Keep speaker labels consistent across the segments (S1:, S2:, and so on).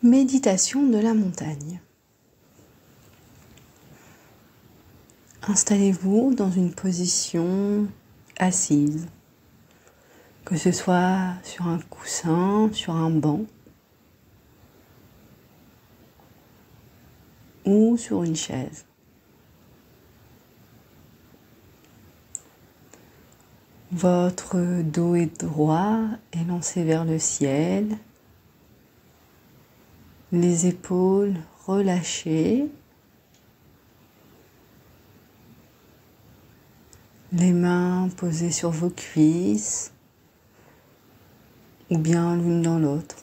S1: Méditation de la montagne. Installez-vous dans une position assise, que ce soit sur un coussin, sur un banc ou sur une chaise. Votre dos est droit et lancé vers le ciel. Les épaules relâchées. Les mains posées sur vos cuisses ou bien l'une dans l'autre.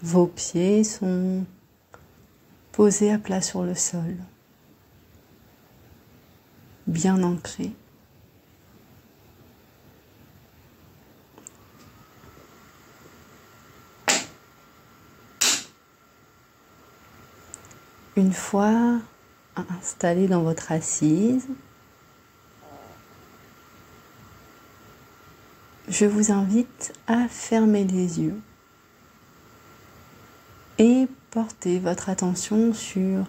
S1: Vos pieds sont posés à plat sur le sol, bien ancrés. Une fois installé dans votre assise, je vous invite à fermer les yeux et porter votre attention sur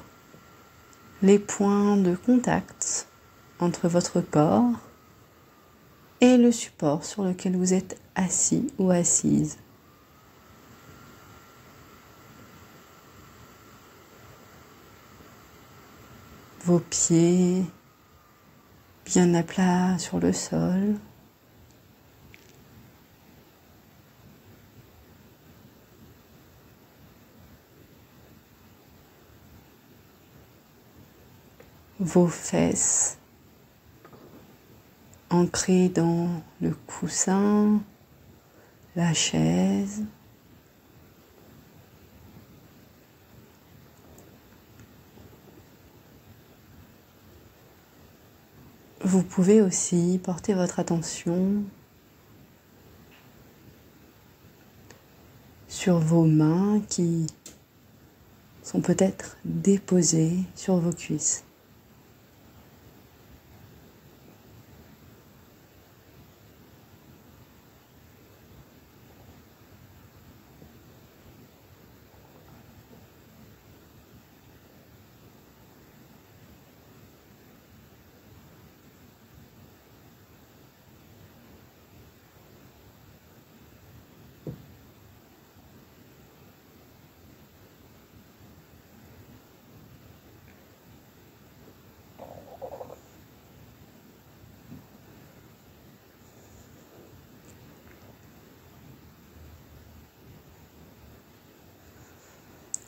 S1: les points de contact entre votre corps et le support sur lequel vous êtes assis ou assise. Vos pieds bien à plat sur le sol. Vos fesses ancrées dans le coussin, la chaise. Vous pouvez aussi porter votre attention sur vos mains qui sont peut-être déposées sur vos cuisses.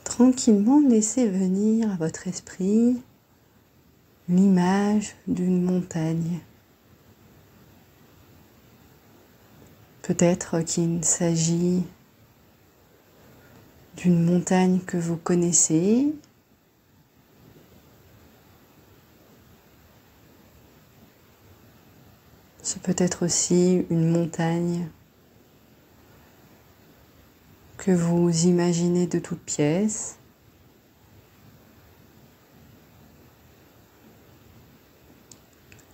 S1: Tranquillement, laissez venir à votre esprit l'image d'une montagne. Peut-être qu'il s'agit d'une montagne que vous connaissez, c'est peut-être aussi une montagne que vous imaginez de toutes pièces.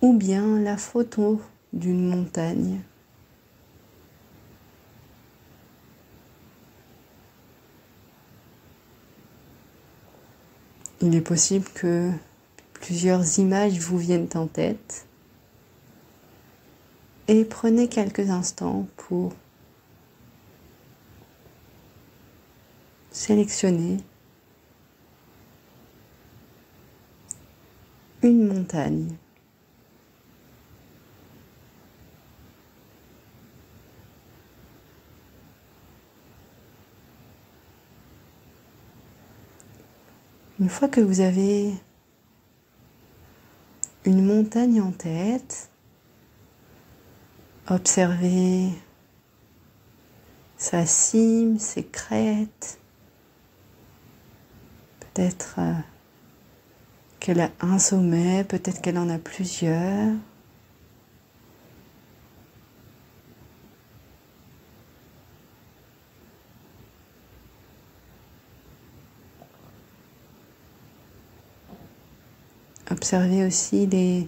S1: Ou bien la photo d'une montagne. Il est possible que plusieurs images vous viennent en tête et prenez quelques instants pour sélectionner une montagne. Une fois que vous avez une montagne en tête, observez sa cime, ses crêtes. Peut-être qu'elle a un sommet, peut-être qu'elle en a plusieurs. Observez aussi les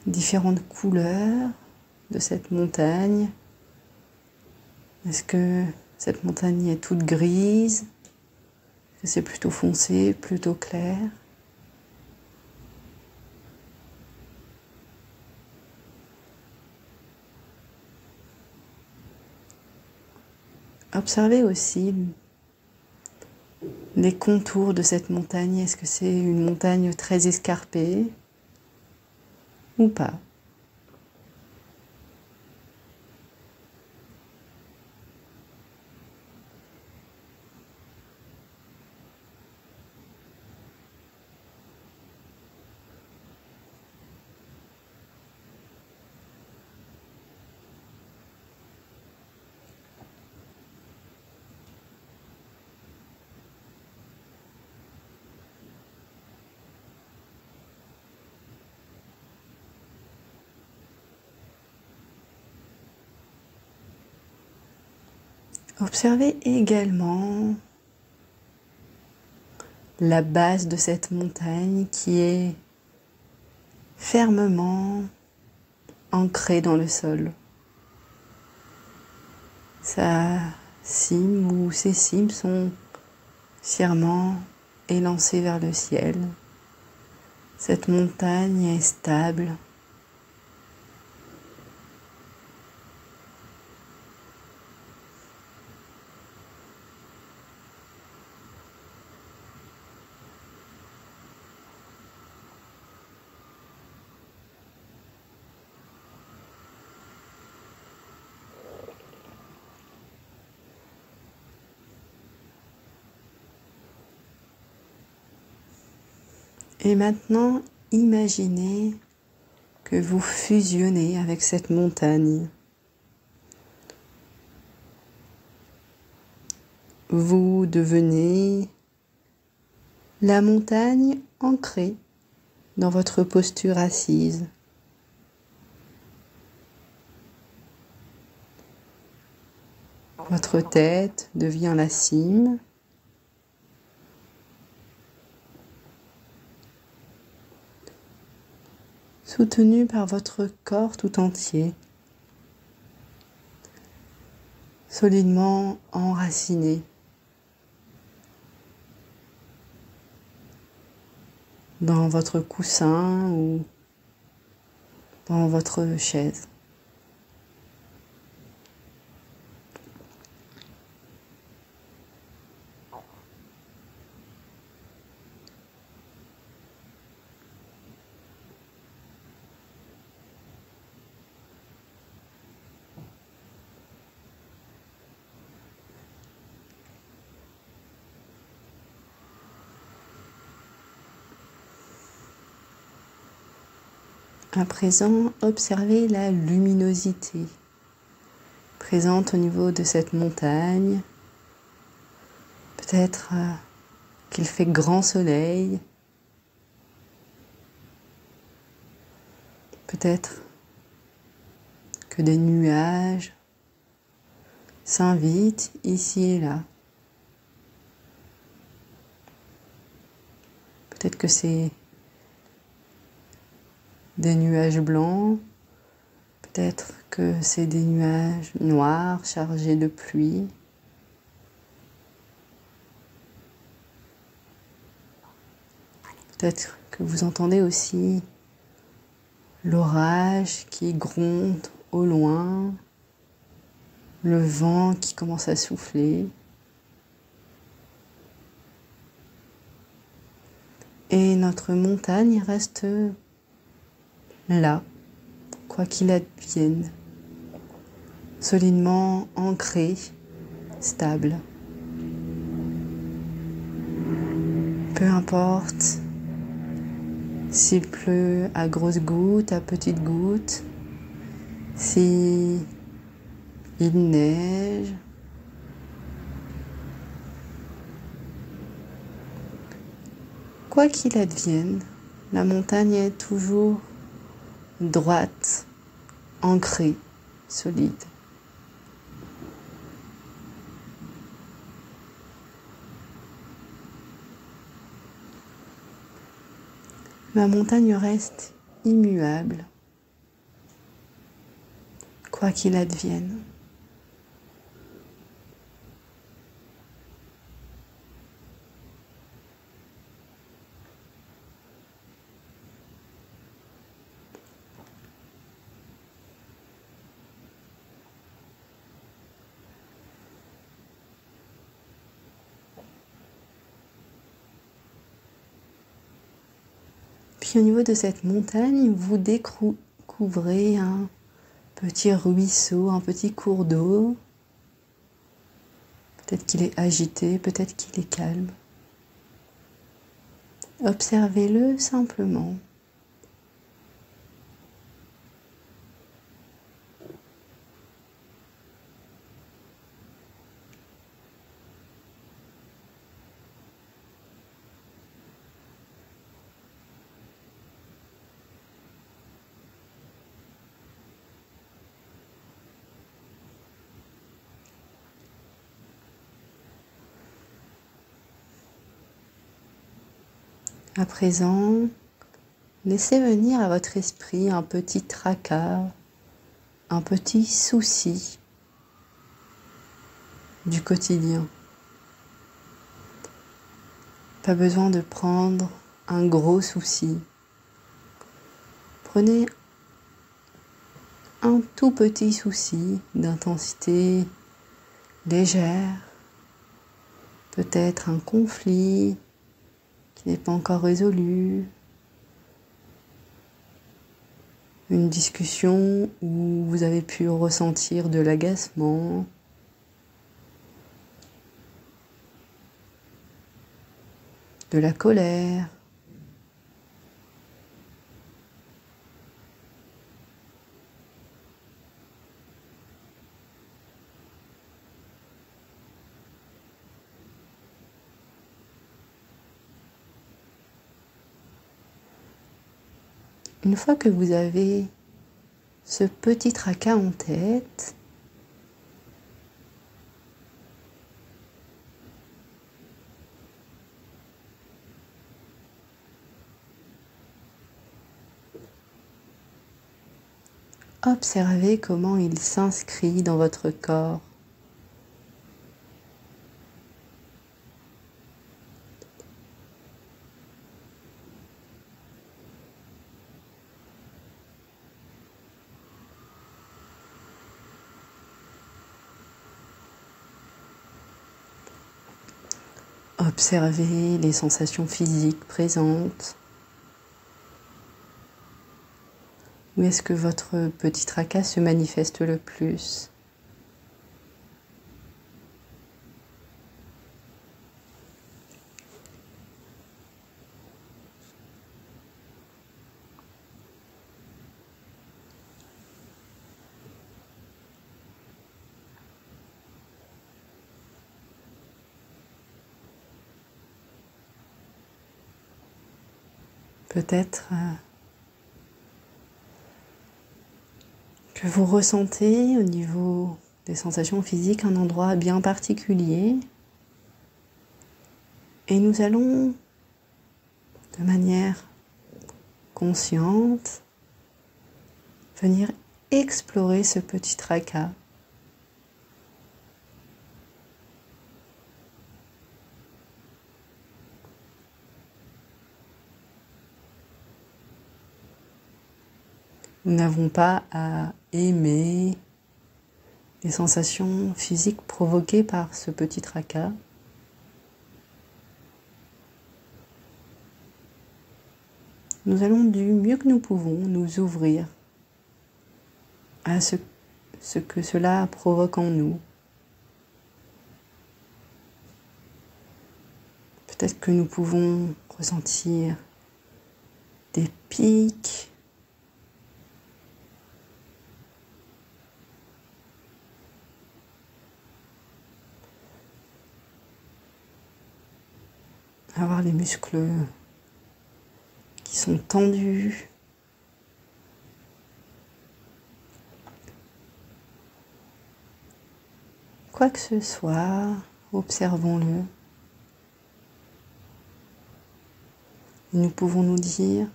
S1: différentes couleurs de cette montagne. Est-ce que cette montagne est toute grise? Est-ce que c'est plutôt foncé, plutôt clair? Observez aussi les contours de cette montagne. Est-ce que c'est une montagne très escarpée ou pas? Observez également la base de cette montagne qui est fermement ancrée dans le sol. Sa cime ou ses cimes sont fièrement élancées vers le ciel. Cette montagne est stable. Et maintenant, imaginez que vous fusionnez avec cette montagne. Vous devenez la montagne ancrée dans votre posture assise. Votre tête devient la cime. Soutenu par votre corps tout entier, solidement enraciné dans votre coussin ou dans votre chaise. À présent, observez la luminosité présente au niveau de cette montagne. Peut-être qu'il fait grand soleil. Peut-être que des nuages s'invitent ici et là. Peut-être que c'est des nuages blancs, peut-être que c'est des nuages noirs chargés de pluie. Peut-être que vous entendez aussi l'orage qui gronde au loin, le vent qui commence à souffler. Et notre montagne reste là, quoi qu'il advienne, solidement ancrée, stable. Peu importe s'il pleut à grosses gouttes, à petites gouttes, si il neige, quoi qu'il advienne, la montagne est toujours droite, ancrée, solide. Ma montagne reste immuable, quoi qu'il advienne. Puis au niveau de cette montagne, vous découvrez un petit ruisseau, un petit cours d'eau. Peut-être qu'il est agité, peut-être qu'il est calme. Observez-le simplement. À présent, laissez venir à votre esprit un petit tracas, un petit souci du quotidien. Pas besoin de prendre un gros souci. Prenez un tout petit souci d'intensité légère, peut-être un conflit qui n'est pas encore résolu, une discussion où vous avez pu ressentir de l'agacement, de la colère. Une fois que vous avez ce petit tracas en tête, observez comment il s'inscrit dans votre corps. Observez les sensations physiques présentes. Où est-ce que votre petit tracas se manifeste le plus ? Peut-être que vous ressentez au niveau des sensations physiques un endroit bien particulier. Et nous allons, de manière consciente, venir explorer ce petit tracas. Nous n'avons pas à aimer les sensations physiques provoquées par ce petit tracas. Nous allons du mieux que nous pouvons nous ouvrir à ce que cela provoque en nous. Peut-être que nous pouvons ressentir des pics, avoir les muscles qui sont tendus. Quoi que ce soit, observons-le. Nous pouvons nous dire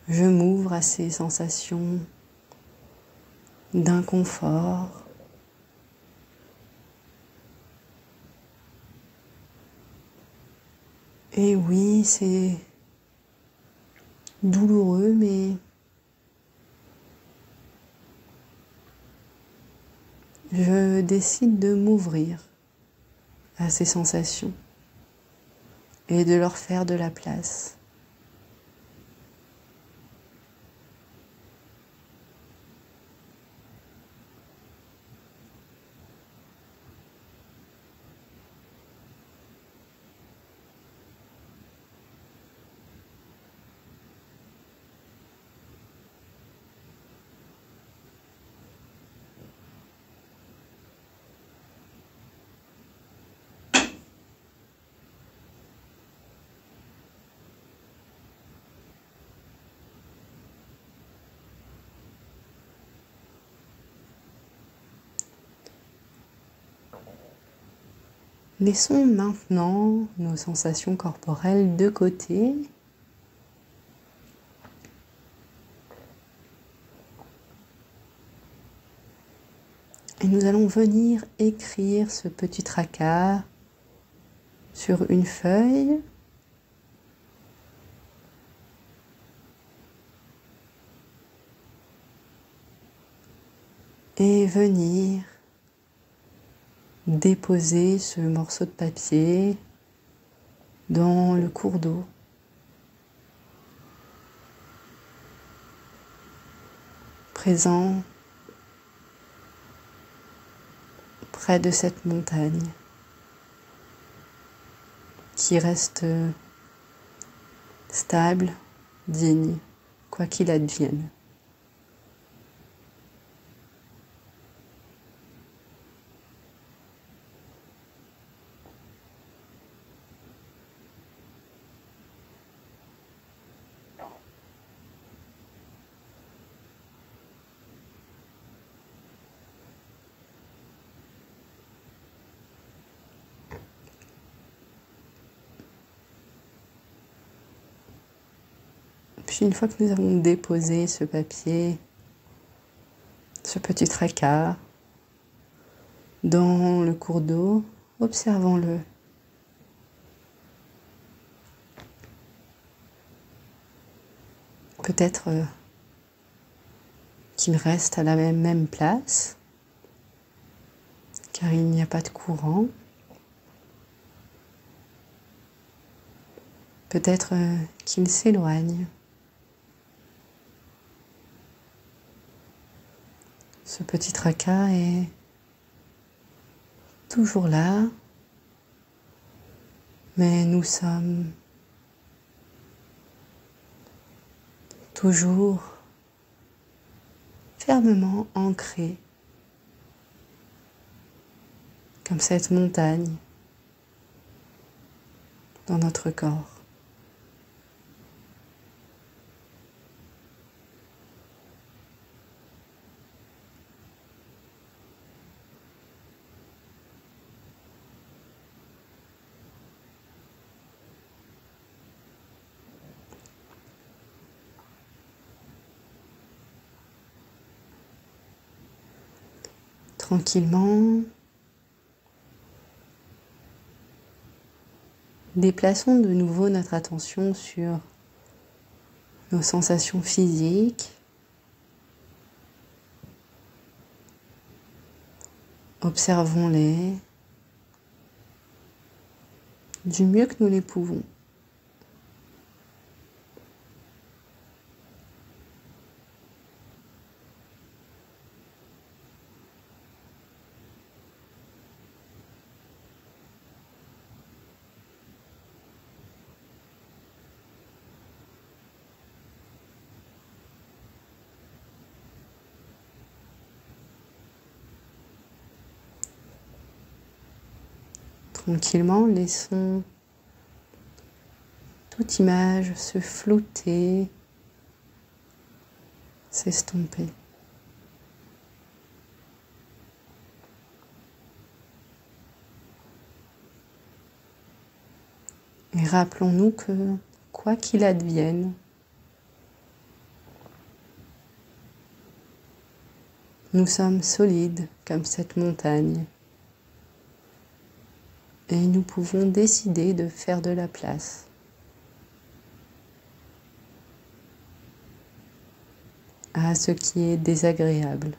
S1: Je m'ouvre à ces sensations d'inconfort. Et oui, c'est douloureux, mais je décide de m'ouvrir à ces sensations et de leur faire de la place. Laissons maintenant nos sensations corporelles de côté. Et nous allons venir écrire ce petit tracas sur une feuille. Et venir déposer ce morceau de papier dans le cours d'eau. Présent près de cette montagne qui reste stable, digne, quoi qu'il advienne. Puis une fois que nous avons déposé ce papier, ce petit tracas dans le cours d'eau, observons-le. Peut-être qu'il reste à la même place, car il n'y a pas de courant. Peut-être qu'il s'éloigne. Ce petit tracas est toujours là, mais nous sommes toujours fermement ancrés, comme cette montagne dans notre corps. Tranquillement, déplaçons de nouveau notre attention sur nos sensations physiques. Observons-les du mieux que nous les pouvons. Tranquillement, laissons toute image se flotter, s'estomper. Et rappelons-nous que, quoi qu'il advienne, Nous sommes solides comme cette montagne et nous pouvons décider de faire de la place à ce qui est désagréable.